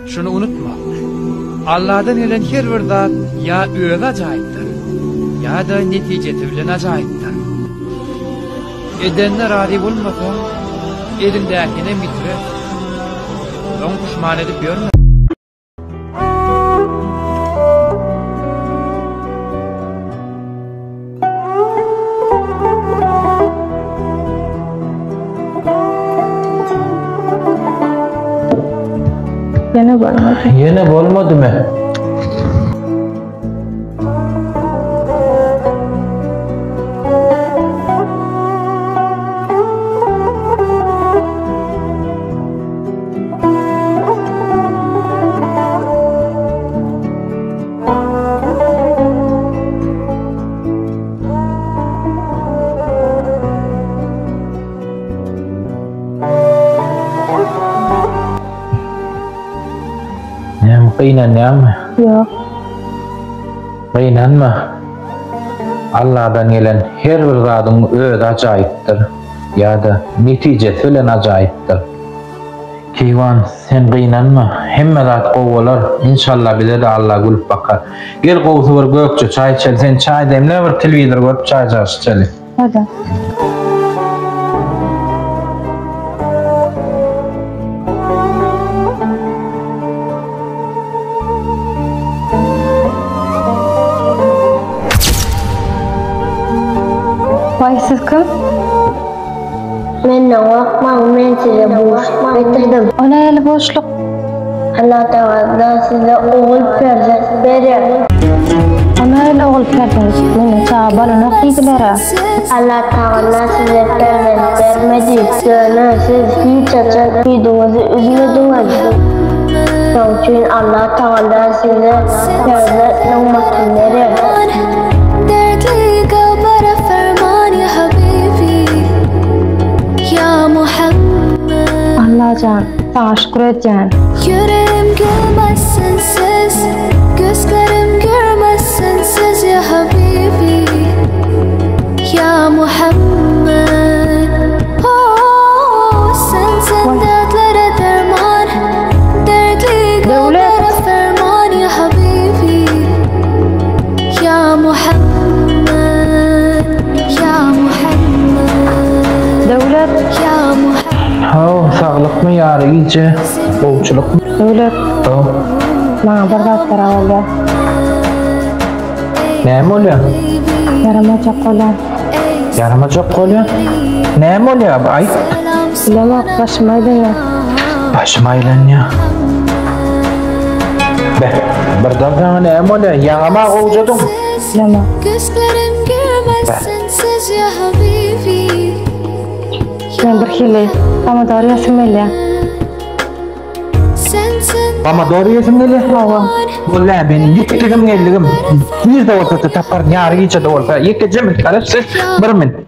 şunu unutma. Allah'dan gelen her bir zat ya öze acayiptir, ya da neticesi bilen acayiptir. Edenler razı olmasa, elindekine bitirir. Son pişman edip görme. Yine bolmadı mı? Kıynanyan mı? Yok. Kıynanma. Allah'dan gelen her bir zadın öz acayiptir. Ya da neticesi bilen acayiptir. Keyvan sen kıynanma. Hemme zat kovalar. İnşallah bize de Allah gülüp bakar. Gel kovsu bir gökçe çay içelim. Sen çay demle bir televizor görüp çay içelim. Hadi. Siz kim? Men vakman men size boşluk getirdim. Ona el boşluk. Allah Teala size oğul perzent verir. Ona el oğul perzent. Meni çabalına kıydılara. Allah Teala size perzent vermedi. Söyle siz hiç açan videonuzu üzmediniz. Onun için Allah Teala size perzent numarasını verir. Allah can, sana şükür edeceğim. Yüreğim gülmez sensiz, gözlerim görmez sensiz ya Habibi, ya Muhammed. Oh, sensin dertlere derman, dertli kalplere ferman ya Habibi, ya Muhammed, ya Muhammed. Devlet. Ya Muhammed. Sağlık mı yarı iyice? Boğuculuk mu? Devlet. Bana bardak para oldu. Ne mi oluyor? Yaramacak olan. Yaramacak oluyor? Ne mi oluyor? Ay? Bilemem, başım aydınlar. Başım aylanıyor. Be, bardak ne mi oluyor? Yanıma kovucudum. Bilemem. Gözlerim görmez sensiz ya Habibi. Ben bir hili. Ama doğru yesimeli. Ama doğru yesimeli? Hava. Vallahi benim yıkıcım geldim. Bir de ortada tapar yarı içe de olsa. Yıkıcım kalırsın. Bir min.